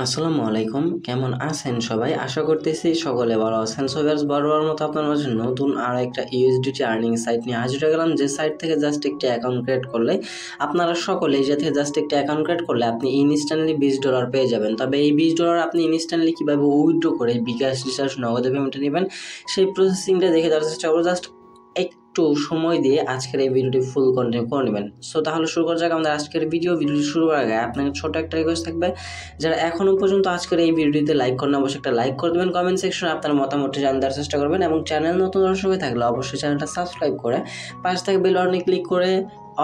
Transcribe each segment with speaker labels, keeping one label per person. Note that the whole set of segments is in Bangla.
Speaker 1: আসসালামু আলাইকুম, কেমন আছেন সবাই? আশা করতেছি সকলে ভালো আছেন। সো ভিউয়ার্স, বরাবর মতো আপনার মাঝে নতুন আর একটা ইউএসডিটি আর্নিং সাইট নিয়ে হাজির হয়ে গেলাম, যে সাইট থেকে জাস্ট একটা অ্যাকাউন্ট ক্রিয়েট করলে আপনারা সকলে যে থেকে জাস্ট একটা অ্যাকাউন্ট ক্রিয়েট করলে আপনি ইনস্ট্যান্টলি $20 পেয়ে যাবেন। তবে এই $20 আপনি ইনস্ট্যান্টলি কীভাবে উইথড্র করে বিকাশ, রিচার্জ, নগদে পেমেন্টে নেবেন সেই প্রসেসিংটা দেখে দেওয়ার চেষ্টা করবো। জাস্ট একটু সময় দিয়ে আজকের এই ভিডিওটি ফুল কন্টিনিউ করে নেবেন। সো তাহলে শুরু করা যাক আমাদের আজকের ভিডিওটি শুরু করার আগে আপনাকে ছোট একটা রিকোয়েস্ট থাকবে, যারা এখনও পর্যন্ত আজকের এই ভিডিওটিতে লাইক করেন অবশ্যই একটা লাইক করে দেবেন, কমেন্ট সেকশনে আপনার মতামতটি জানার চেষ্টা করবেন এবং চ্যানেল নতুন দর্শক হয়ে থাকলে অবশ্যই চ্যানেলটা সাবস্ক্রাইব করে পাশে থেকে বেল বাটনে ক্লিক করে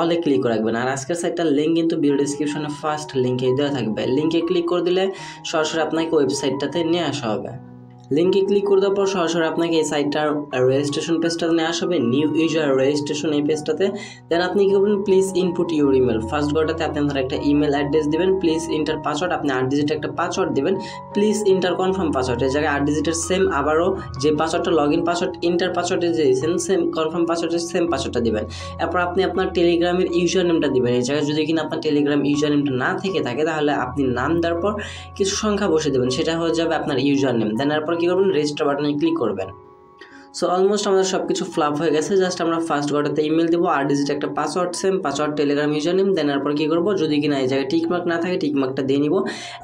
Speaker 1: অলে ক্লিক করে রাখবেন। আর আজকের সাইটটার লিঙ্ক কিন্তু ভিডিও ডিসক্রিপশনে ফার্স্ট লিঙ্কে দেওয়া থাকবে। লিঙ্কে ক্লিক করে দিলে সরাসরি আপনাকে ওয়েবসাইটটাতে নিয়ে আসা হবে। লিঙ্কে ক্লিক করে দেওয়ার পর সরাসরি আপনাকে এই সাইটটার রেজিস্ট্রেশন পেজটাতে নিয়ে আসবে, নিউ ইউজার রেজিস্ট্রেশন এই পেজটাতে। দেন আপনি কী করবেন, please input your email. First গোটাতে আপনি আপনার একটা ইমেল অ্যাড্রেস দেবেন, প্লিজ ইন্টার পাসওয়ার্ড, আপনি 8 ডিজিটের একটা পাসওয়ার্ড দেবেন, প্লিজ ইন্টার কনফার্ম পাসওয়ার্ড। এই জায়গায় 8 ডিজিটের সেম আবারও যে পাসওয়ার্ডটা লগ ইন পাসওয়ার্ড ইন্টার পাসওয়ার্ডে যে দিয়েছেন সেম কনফার্ম পাসওয়ার্ডের সেম পাসওয়ার্ডটা দেবেন। এরপর আপনি আপনার টেলিগ্রামের ইউজার নেমটা দেবেন। এই জায়গায় যদি কিনা আপনার টেলিগ্রাম ইউজার নেমটা না থেকে থাকে তাহলে আপনি নাম দেওয়ার পর কিছু সংখ্যা বসে দেবেন, সেটা হয়ে যাবে আপনার ইউজার নেম। দেন এরপর কী করবেন, রেজিস্টার বাটনে ক্লিক করবেন। সো অলমোস্ট আমাদের সব কিছু ফ্লাপ হয়ে গেছে। জাস্ট আমরা ফার্স্ট গোটাতে ইমেল দেবো, 8 ডিজিট একটা password, same password, Telegram user name. Then এরপর কী করবো, যদি কিনা এই জায়গায় টিকমার্ক না থাকে টিকমার্কটা দিয়ে নিব।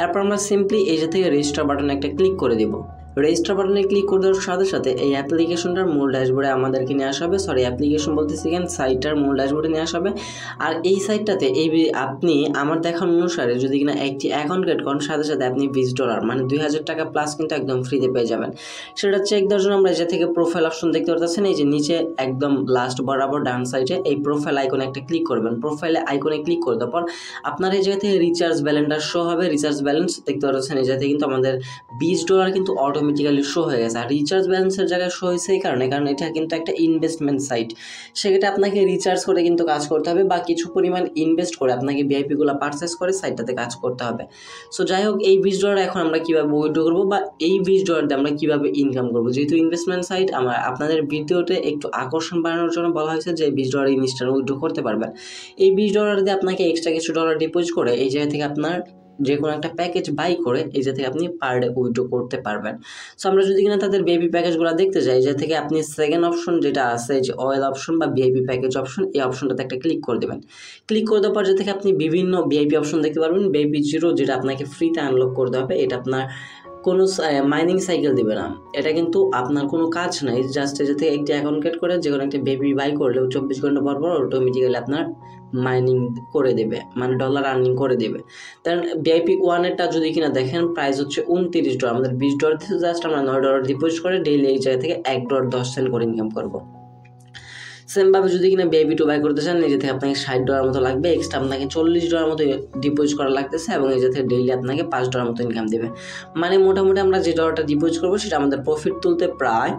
Speaker 1: এরপর আমরা সিম্পলি এই যে থেকে রেজিস্টার বাটনে একটা ক্লিক করে দেবো। রেজিস্টার বাটনে ক্লিক করে দেওয়ার সাথে সাথে এই অ্যাপ্লিকেশনটার মূল ড্যাশবোর্ডে আমাদেরকে নিয়ে আসা হবে। সরি, অ্যাপ্লিকেশন বলতেছি কেন, সাইটটার মূল ড্যাশবোর্ডে নিয়ে আসা হবে। আর এই সাইটটাতে আপনি আমার দেখার অনুসারে যদি কিনা একটি অ্যাকাউন্ট ক্রিয়েট করেন সাথে সাথে আপনি $20 মানে 2000 টাকা প্লাস কিন্তু একদম ফ্রিতে পেয়ে যাবেন। সেটা চেক দেওয়ার জন্য আমরা যে থেকে প্রোফাইল অপশন দেখতে পাচ্ছেন, এই যে নিচে একদম লাস্ট বরাবর ডান সাইডে এই প্রোফাইল আইকনে একটা ক্লিক করবেন। প্রোফাইলে আইকনে ক্লিক করে দেওয়ার পর আপনার এই জায়গা থেকে রিচার্জ ব্যালেন্সটা শো হবে। রিচার্জ ব্যালেন্স দেখতে পাচ্ছেন, এই জায়গা থেকে কিন্তু আমাদের $20 কিন্তু অটোমেটিক্যালি শো হয়ে গেছে। আর রিচার্জ ব্যালেন্সের জায়গায় শো হয়েছে এই কারণে, কারণ এটা কিন্তু একটা ইনভেস্টমেন্ট সাইট। সেক্ষেত্রে আপনাকে রিচার্জ করে কিন্তু কাজ করতে হবে বা কিছু পরিমাণ ইনভেস্ট করে আপনাকে ভিআইপিগুলো পারচেস করে সাইটটাতে কাজ করতে হবে। সো যাই হোক, এই $20 এখন আমরা কীভাবে উইথড্র করবো বা এই $20 দিয়ে আমরা কীভাবে ইনকাম করবো, যেহেতু ইনভেস্টমেন্ট সাইট আমার আপনাদের ভিডিওতে একটু আকর্ষণ বাড়ানোর জন্য বলা হয়েছে যে $20 ইনস্ট্যান্ট উইথড্র করতে পারবেন। এই $20 দিয়ে আপনাকে এক্সট্রা কিছু ডলার ডিপোজিট করে এই জায়গা থেকে আপনার যে কোনো একটা প্যাকেজ বাই করে এই যে থেকে আপনি পার ডে উইথড্র করতে পারবেন। সো আমরা যদি কিনা তাদের ভিআইপি প্যাকেজগুলো দেখতে যাই, যে থেকে আপনি সেকেন্ড অপশন যেটা আছে যে অয়েল অপশন বা ভিআইপি প্যাকেজ অপশন, এই অপশনটাতে একটা ক্লিক করে দেবেন। ক্লিক করে দেওয়ার পর যে থেকে আপনি বিভিন্ন ভিআইপি অপশন দেখতে পারবেন। ভিআইপি 0 যেটা আপনাকে ফ্রিতে আনলক করতে হবে, এটা আপনার কোনো মাইনিং সাইকেল দেবে না, এটা কিন্তু আপনার কোনো কাজ নাই। জাস্ট যে থেকে একটি অ্যাকাউন্ট ক্রিয়েট করে যে কোনো একটা ভিআইপি বাই করলেও 24 ঘন্টা পর পর অটোমেটিক্যালি আপনার মাইনিং করে দেবে, মানে ডলার আর্নিং করে দেবে। দেন ভিআইপি 1-এরটা যদি কিনা দেখেন, প্রাইস হচ্ছে $29। আমাদের $20 থেকে জাস্ট আমরা $9 ডিপোজিট করে ডেইলি এই জায়গা থেকে $1.10 করে ইনকাম করবো। সেমভাবে যদি কিনা ভিআইপি 2 বাই করতে চান, নিজে থেকে আপনাকে $60 মতো লাগবে, এক্সট্রা আপনাকে $40 মতো ডিপোজিট করা লাগতেছে এবং এই যে থেকে ডেইলি আপনাকে $5 মতো ইনকাম দেবে। মানে মোটামুটি আমরা যে ডলারটা ডিপোজিট করবো সেটা আমাদের প্রফিট তুলতে প্রায়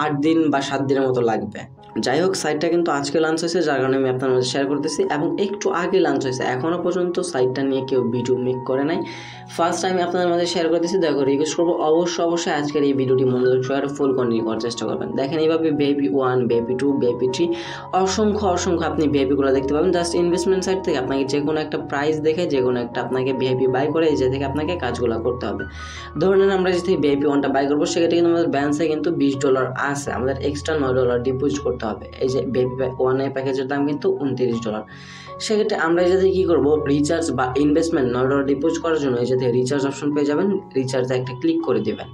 Speaker 1: 8 দিন বা 7 দিনের মতো লাগবে। যাই হোক, সাইটটা কিন্তু আজকে লঞ্চ হয়েছে, যার কারণে আমি আপনার মধ্যে শেয়ার করতেছি এবং একটু আগে লঞ্চ হয়েছে, এখনও পর্যন্ত সাইটটা নিয়ে কেউ ভিডিও মেক করে নাই। ফার্স্ট আমি আপনাদের মধ্যে শেয়ার করতেছি, দেখো রিকোয়েস্ট করবো অবশ্যই আজকের এই ভিডিওটি মনোযোগ সহকারে ফুল কন্টিনিউ করার চেষ্টা করবেন। দেখেন এইভাবে ভিআইপি 1, ভিআইপি 2, ভিআইপি 3 অসংখ্য আপনি ভিআইপিগুলো দেখতে পাবেন। জাস্ট ইনভেস্টমেন্ট সাইট থেকে আপনাকে যে কোনো একটা প্রাইস দেখে যে কোনো একটা আপনাকে ভিআইপি বাই করে এই যে থেকে আপনাকে কাজগুলো করতে হবে। ধরে নেন আমরা যে থেকে ভিআইপি 1টা বাই করবো, সেক্ষেত্রে কিন্তু আমাদের ব্যালেন্সে কিন্তু $20 আছে, আমাদের এক্সট্রা $9 ডিপোজিট করতে হবে। এই যে ভিআইপি 1 প্যাকেজের দাম কিন্তু $29। সেক্ষেত্রে আমরা এই যাতে কী করবো, রিচার্জ বা ইনভেস্টমেন্ট $9 ডিপোজিট করার জন্য এই যাতে রিচার্জ অপশন পেয়ে যাবেন, রিচার্জে একটা ক্লিক করে দেবেন।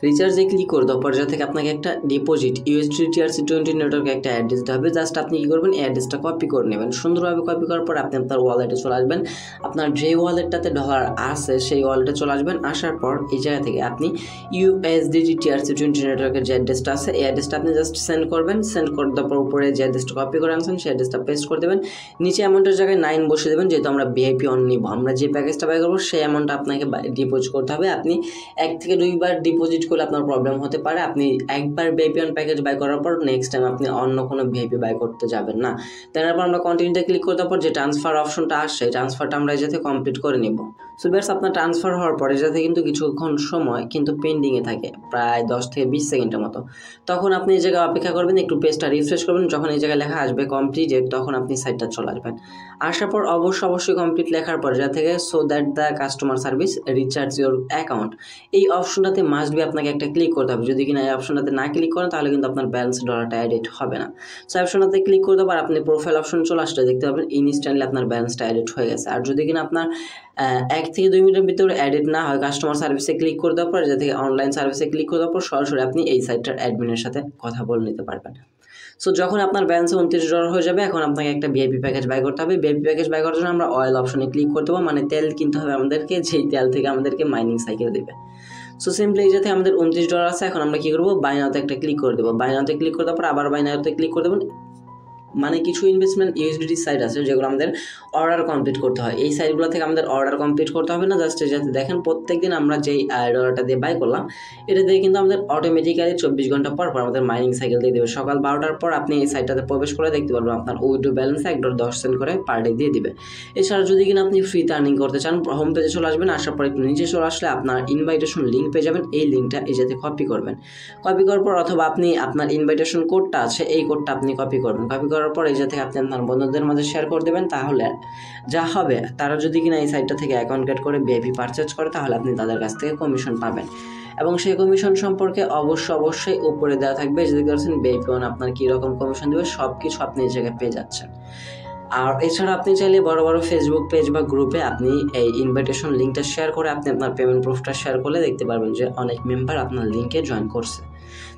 Speaker 1: রিচার্জে ক্লিক করে দেওয়ার পর যা থেকে আপনাকে একটা ডিপোজিট USDTRC20 নেটওয়ার্কে একটা অ্যাড্রেস দিতে হবে। জাস্ট আপনি কী করবেন, অ্যাড্রেসটা কপি করে নেবেন। সুন্দরভাবে কপি করার পর আপনি আপনার ওয়ালেটে চলে আসবেন। আপনার যে ওয়ালেটটাতে ডলার আছে সেই ওয়ালেটে চলে আসবেন। আসার পর এই জায়গা থেকে আপনি USDTRC20 নেটওয়ার্কের যে অ্যাড্রেসটা আছে এই অ্যাড্রেসটা আপনি জাস্ট সেন্ড করবেন। সেন্ড করে দেওয়ার পর উপরে যে অ্যাড্রেসটা কপি করে আনছেন সেই অ্যাড্রেসটা পেস্ট করে দেবেন। নিচে অ্যামাউন্টের জায়গায় 9 বসিয়ে দেবেন, যেহেতু আমরা ভিআইপি 1 নিব, আমরা যে প্যাকেজটা বাই করবো সেই অ্যামাউন্টটা আপনাকে ডিপোজিট করতে হবে। আপনি 1 থেকে 2 বার ডিপোজিট করলে আপনার প্রবলেম হতে পারে। আপনি একবার ভিআইপি 1 প্যাকেজ বাই করার পর নেক্সট টাইম আপনি অন্য কোনো ভিআইপি বাই করতে যাবেন না। তারপর আমরা কন্টিনিউতে ক্লিক করার পর যে ট্রান্সফার অপশনটা আসছে, ট্রান্সফারটা আমরা যাতে কমপ্লিট করে নিব। সো ভিউয়ার্স আপনার ট্রান্সফার হওয়ার পরে যাতে কিন্তু কিছুক্ষণ সময় কিন্তু পেন্ডিংয়ে থাকে, প্রায় 10 থেকে 20 সেকেন্ডের মতো। তখন আপনি এই জায়গায় অপেক্ষা করবেন, একটু পেজটা রিফ্রেশ করবেন। যখন এই জায়গায় লেখা আসবে কমপ্লিটেড, তখন আপনি সাইটটা চলে আসবেন। আসার পর অবশ্যই কমপ্লিট লেখার পর যা থেকে so that the customer service recharge your account, এই অপশনটাতে মাস্ট বি আপনাকে একটা ক্লিক করতে হবে। যদি কিনা এই অপশনটাতে না ক্লিক করেন তাহলে কিন্তু আপনার ব্যালেন্স ডলারটা এডিট হবে না। সো অপশনটাতে ক্লিক করতে পার, আপনি প্রোফাইল অপশন চলে আসলে দেখতে পাবেন ইনস্ট্যান্টলি আপনার ব্যালেন্সটা এডিট হয়ে গেছে। আর যদি কিনা আপনার 1 থেকে 2 মিনিটের ভিতরে এডিট না হয়, কাস্টমার সার্ভিসে ক্লিক করে দেওয়ার পর যা থেকে অনলাইন সার্ভিসে ক্লিক করে দেওয়ার পর সরাসরি আপনি এই সাইটটার অ্যাডমিনের সাথে কথা বলে নিতে পারবেন। সো যখন আপনার ব্যালেন্সে $29 হয়ে যাবে, এখন আপনাকে একটা ভিআইপি প্যাকেজ বাই করতে হবে। ভিআইপি প্যাকেজ বাই করার জন্য আমরা অয়েল অপশনে ক্লিক করতে হবে, মানে তেল কিনতে হবে আমাদেরকে, যেই তেল থেকে আমাদেরকে মাইনিং সাইকেল দেবে। সো সিম্পলি এই যাতে আমাদের $29 আছে, এখন আমরা কী করবো, বাই নাওতে একটা ক্লিক করে দেবো। বাই নাওতে ক্লিক করে দেওয়ার পর আবার বাই নাওতে ক্লিক করে দেবেন। মানে কিছু ইনভেস্টমেন্ট ইউএসডিটি সাইট আছে যেগুলো আমাদের অর্ডার কমপ্লিট করতে হয়। এই সাইটগুলো থেকে আমাদের অর্ডার কমপ্লিট করতে হবে না, জাস্ট যাতে দেখেন প্রত্যেকদিন আমরা যেই ডলারটা দিয়ে বাই করলাম এটা দিয়ে কিন্তু আমাদের অটোমেটিক্যালি 24 ঘন্টা পর আমাদের মাইনিং সাইকেল দিয়ে দেবে। সকাল 12টার পর আপনি এই সাইটটাতে প্রবেশ করে দেখতে পারবেন আপনার উইথড্র ব্যালেন্স $1.10 করে পার ডে দিয়ে দিবে। এছাড়া যদি কিনা আপনি ফ্রিতে আর্নিং করতে চান, হোম পেজে চলে আসবেন। আসার পর একটু নিচে চলে আসলে আপনার ইনভাইটেশন লিঙ্ক পেয়ে যাবেন। এই লিঙ্কটা এই যাতে কপি করবেন। কপি করার পর অথবা আপনি আপনার ইনভাইটেশন কোডটা আছে, এই কোডটা আপনি কপি করবেন। কপি করার পর এই যাতে আপনি আপনার বন্ধুদের মাঝে শেয়ার করে দেবেন। তাহলে যা হবে, তারা যদি কিনা এই সাইটটা থেকে অ্যাকাউন্ট ক্রিয়েট করে ভিআইপি পারচেজ করে তাহলে আপনি তাদের কাছ থেকে কমিশন পাবেন। এবং সেই কমিশন সম্পর্কে অবশ্যই উপরে দেওয়া থাকবে, যদি করছেন ভিআইপি ওয়ান আপনার কীরকম কমিশন দেবে সব কিছু আপনি এই জায়গায় পেয়ে যাচ্ছেন। আর এছাড়া আপনি চাইলে বড় ফেসবুক পেজ বা গ্রুপে আপনি এই ইনভাইটেশন লিঙ্কটা শেয়ার করে আপনি আপনার পেমেন্ট প্রুফটা শেয়ার করলে দেখতে পারবেন যে অনেক মেম্বার আপনার লিঙ্কে জয়েন করছে।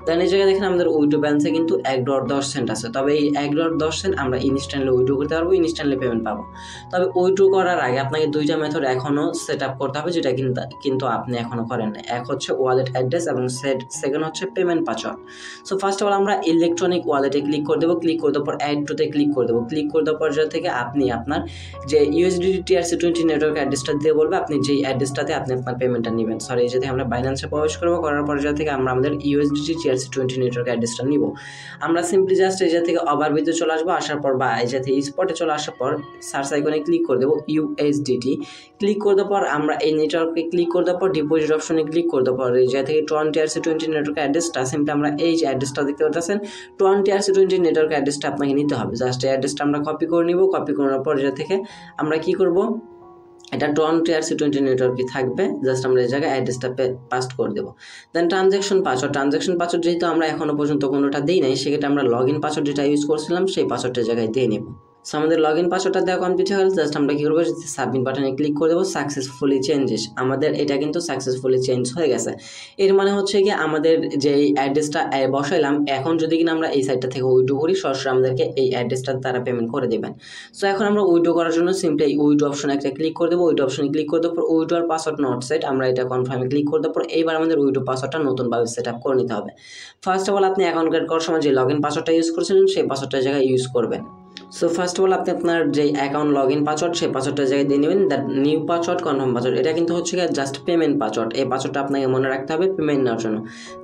Speaker 1: দেন এই জায়গায় দেখেন আমাদের উইড্রো ব্যালেন্সে কিন্তু $1.10 আছে। তবে এই $1.10 আমরা ইনস্ট্যান্টলি উইড্রো করতে পারবো, ইনস্ট্যান্টলি পেমেন্ট পাবো। তবে উইড্রো করার আগে আপনাকে 2টা মেথড এখনও সেট আপ করতে হবে, যেটা কিন্তু আপনি এখনও করেন না। এক হচ্ছে ওয়ালেট অ্যাড্রেস এবং সেকেন্ড হচ্ছে payment password. So first of all আমরা ইলেকট্রনিক ওয়ালেটে ক্লিক করে দেবো। ক্লিক করে দেওয়ার পর অ্যাড টুতে ক্লিক করে দেবো। ক্লিক করে দেওয়ার পর থেকে আপনি আপনার যে ইউএসডিটি TRC20 নেটওয়ার্ক অ্যাড্রেসটা দিয়ে বলবে আপনি যেই অ্যাড্রেসটাতে আপনি আপনার পেমেন্টটা নেবেন। সরি, এই যাতে আমরা বাইন্যান্সে প্রবেশ করবো, করার পর থেকে আমরা আমাদের ইউএসডিটি TRC20 নেটওয়ার্ক অ্যাড্রেসটা নিব। আমরা সিম্পলি জাস্ট এই থেকে ওভারভিউতে চলে আসবো। আসার পর বা এই যাতে স্পটে চলে আসার পর সার্চ আইকনে ক্লিক করে দেবো USDT। ক্লিক করে দেওয়ার পর আমরা এই নেটওয়ার্কে ক্লিক করে দেওয়ার পর ডিপোজিট অপশনে ক্লিক করে দেওয়ার পর এই যে থেকে TRC20 নেটওয়ার্ক অ্যাড্রেসটা সিম্পলি আমরা এই যে অ্যাড্রেসটা দেখতে পাচ্ছেন TRC20 নেটওয়ার্ক অ্যাড্রেসটা আপনাকে নিতে হবে। জাস্ট এই অ্যাড্রেসটা আমরা কপি করে নিব। কপি করার পর যে থেকে আমরা কি করব, এটা TRC20 নেটওয়ার্কে থাকবে। জাস্ট আমরা এই জায়গায় অ্যাড্রেসটা পাস্ট করে দেবো। দেন ট্রানজ্যাকশন পাসওয়ার্ড যেহেতু আমরা এখনও পর্যন্ত কোনোটা দিই নাই, সেক্ষেত্রে আমরা লগ ইন পাসওয়ার্ড যেটা ইউজ করছিলাম সেই পাসওয়ার্ডের জায়গায় দিয়ে নেব। সো আমাদের লগ ইন পাসওয়ার্ডটা দেওয়া কমপ্লিট হয়ে গেল। জাস্ট আমরা কী করবো, সাবমিট বাটনে ক্লিক করে দেবো। সাকসেসফুলি চেঞ্জেস, আমাদের এটা কিন্তু সাকসেসফুলি চেঞ্জ হয়ে গেছে। এর মানে হচ্ছে কি আমাদের যে অ্যাড্রেসটা বসাইলাম, এখন যদি কিনা আমরা এই সাইটটা থেকে উইড্রো করি সরাসরি আমাদেরকে এই অ্যাড্রেসটা তারা পেমেন্ট করে দেবেন। সো এখন আমরা উইড্রো করার জন্য সিম্পলি এই উইড্রো অপশনে একটা ক্লিক করে দেবো। উইড্রো অপশনে ক্লিক করে দেওয়ার পর উইড্রোর পাসওয়ার্ড নট সেট, আমরা এটা কনফার্মে ক্লিক করে দেওয়ার পর এইবার আমাদের উইড্রো পাসওয়ার্ডটা নতুনভাবে সেট আপ করে নিতে হবে। ফার্স্ট অফ অল আপনি অ্যাকাউন্ট ক্রিয়েট করার সময় যে লগ ইন পাসওয়ার্ডটা ইউজ করেছিলেন সেই পাসওয়ার্ডটার জায়গায় ইউজ করবেন। সো ফার্স্ট অফ অল আপনি আপনার যে অ্যাকাউন্ট লগ ইন পাসওয়ার্ড সেই পাসওয়ার্ডটার জায়গায় দিয়ে নেবেন। That new password confirm password, এটা কিন্তু হচ্ছে জাস্ট পেমেন্ট পাসওয়ার্ড। এই পাসওয়ার্ডটা আপনাকে মনে রাখতে হবে পেমেন্ট নেওয়ার জন্য।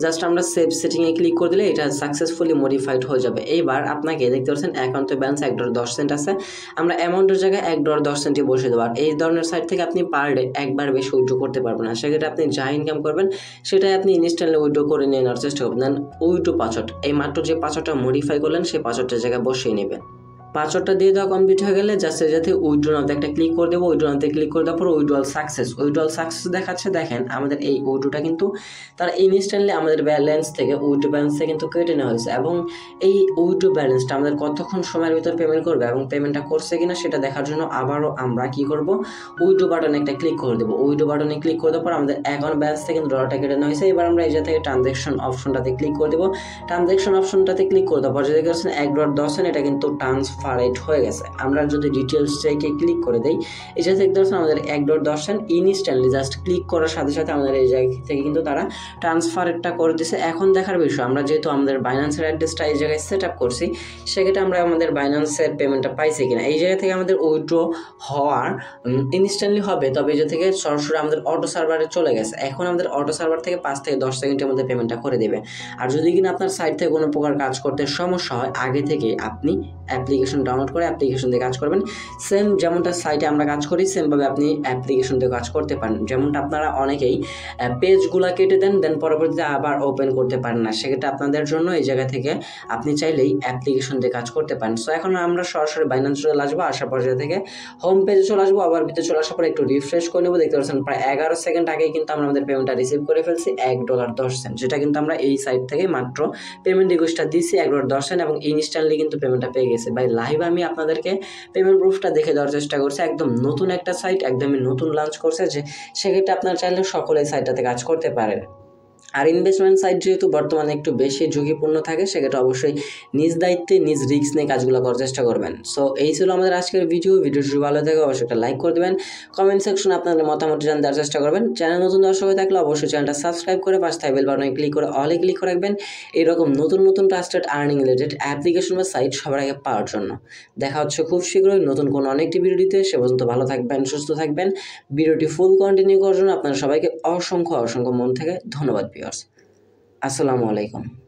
Speaker 1: জাস্ট আমরা সেভ সেটিংয়ে ক্লিক করে দিলে এটা সাকসেসফুলি মডিফাইড হয়ে যাবে। এইবার আপনাকে দেখতে পাচ্ছেন অ্যাকাউন্টে ব্যালেন্স $1.10 আছে। আমরা অ্যামাউন্টের জায়গায় $1.10 বসে দেবো। আর এই ধরনের সাইট থেকে আপনি পার ডে একবার বেশি উইড্রো করতে পারবেন না। সেক্ষেত্রে আপনি যা ইনকাম করবেন সেটাই আপনি ইনস্ট্যান্টলি উইড্রো করে নিয়ে নেওয়ার চেষ্টা করবেন। দেন উইড্রো পাসওয়ার্ড, এই মাত্র যে পাসওয়ার্ডটা মডিফাই করলেন সেই পাসওয়ার্ডের জায়গায় বসিয়ে নেবেন। পাসওয়ার্ডটা দিয়ে দেওয়া কমপ্লিট হয়ে গেলে জাস্ট যাতে উইড্রো নাওতে একটা ক্লিক করে দেবো। উইড্রো নাওতে ক্লিক করে দেওয়ার পর উইড্রোয়াল সাকসেস দেখাচ্ছে। দেখেন আমাদের এই উইড্রোটা কিন্তু তার ইনস্ট্যান্টলি আমাদের ব্যালেন্স থেকে উইড্রো ব্যালেন্সে কিন্তু কেটে নেওয়া হয়েছে। এবং এই উইড্রো ব্যালেন্সটা আমাদের কতক্ষণ সময়ের ভিতর পেমেন্ট করবে এবং পেমেন্টটা করছে কিনা সেটা দেখার জন্য আবারও আমরা কি করব, উইড্রো বাটনে একটা ক্লিক করে দেবো। উইড্রো বাটনে ক্লিক করে দেওয়ার পর আমাদের অ্যাকাউন্ট ব্যালেন্স থেকে কিন্তু ডলারটা কেটে নেওয়া হয়েছে। এবার আমরা এই জায়গা থেকে ট্রানজ্যাকশন অপশনটাতে ক্লিক করে দেবো। ট্রানজ্যাকশন অপশনটাতে ক্লিক করে দেওয়ার পর যদি দেখছেন $1.10 এটা কিন্তু ট্রান্সফারেড হয়ে গেছে। আমরা যদি ডিটেলস চাইকে ক্লিক করে দেই, এই জায়গা থেকে দেখছেন আমাদের $1.10 ইনস্ট্যান্টলি জাস্ট ক্লিক করার সাথে সাথে আমাদের এই জায়গা থেকে কিন্তু তারা ট্রান্সফারটা করে দিয়েছে। এখন দেখার বিষয় আমরা যেহেতু আমাদের বাইন্যান্সের অ্যাড্রেসটা এই জায়গায় সেট আপ করছি, সেক্ষেত্রে আমরা আমাদের বাইন্যান্সের পেমেন্টটা পাইছি কিনা। এই জায়গা থেকে আমাদের উইথড্র হওয়ার ইনস্ট্যান্টলি হবে, তবে এই জায়গা থেকে সরাসরি আমাদের অটো সার্ভারে চলে গেছে। এখন আমাদের অটো সার্ভার থেকে 5 থেকে 10 সেকেন্ডের মধ্যে পেমেন্টটা করে দেবে। আর যদি কিনা আপনার সাইট থেকে কোনো প্রকার কাজ করতে সমস্যা হয়, আগে থেকে আপনি অ্যাপ্লিকেশন অ্যাপ্লিকেশন ডাউনলোড করে অ্যাপ্লিকেশন দিয়ে কাজ করবেন। সেম যেমনটা সাইটে আমরা কাজ করি সেমভাবে আপনি অ্যাপ্লিকেশন দিয়ে কাজ করতে পারেন। যেমনটা আপনারা অনেকেই পেজগুলো কেটে দেন, দেন পরবর্তীতে আবার ওপেন করতে পারেন না, সেক্ষেত্রে আপনাদের জন্য এই জায়গা থেকে আপনি চাইলেই অ্যাপ্লিকেশন দিয়ে কাজ করতে পারেন। সো এখন আমরা সরাসরি বাইন্যান্স চলে আসবো, আসার পর্যায়ে থেকে হোম পেজে চলে আসবো, আবার ভিতরে চলে আসার পর একটু রিফ্রেশ করে নেবো। দেখতে পাচ্ছেন প্রায় 11 সেকেন্ড আগেই কিন্তু আমরা আমাদের পেমেন্টটা রিসিভ করে ফেলছি $1.10, যেটা কিন্তু আমরা এই সাইট থেকে মাত্র পেমেন্ট রিকোয়েস্টটা দিচ্ছি $1.10 এবং ইনস্ট্যান্টলি কিন্তু পেমেন্টটা পেয়ে গেছে। বাই লাইভ আমি আপনাদেরকে পেমেন্ট প্রুফটা দেখে দেওয়ার চেষ্টা করছি। একদম নতুন একটা সাইট, একদমই নতুন লঞ্চ করছে, যে সেক্ষেত্রে আপনারা চাইলে সকলে সাইটটাতে কাজ করতে পারেন। আর ইনভেস্টমেন্ট সাইট যেহেতু বর্তমানে একটু বেশি ঝুঁকিপূর্ণ থাকে, সেক্ষেত্রে অবশ্যই নিজ দায়িত্বে নিজ রিস্ক নিয়ে কাজগুলো করার চেষ্টা করবেন। সো এই ছিল আমাদের আজকের ভিডিওটি ভালো থাকে অবশ্যই একটা লাইক করে দেবেন, কমেন্ট সেকশনে আপনাদের মতামত জানতে দেওয়ার চেষ্টা করবেন। চ্যানেল নতুন দর্শক হয়ে থাকলে অবশ্যই চ্যানেলটা সাবস্ক্রাইব করে পাশে থাকা বেল বাটনে ক্লিক করে অলে ক্লিক করে রাখবেন, এরকম নতুন ট্রাস্টেড আর্নিং রিলেটেড অ্যাপ্লিকেশন বা সাইট সবার আগে পাওয়ার জন্য। দেখা হচ্ছে খুব শীঘ্রই নতুন কোনো অনেকটি ভিডিওতে, সে পর্যন্ত ভালো থাকবেন, সুস্থ থাকবেন। ভিডিওটি ফুল কন্টিনিউ করার জন্য আপনারা সবাইকে অসংখ্য মন থেকে ধন্যবাদ ভিউয়ার্স। আসসালামু আলাইকুম।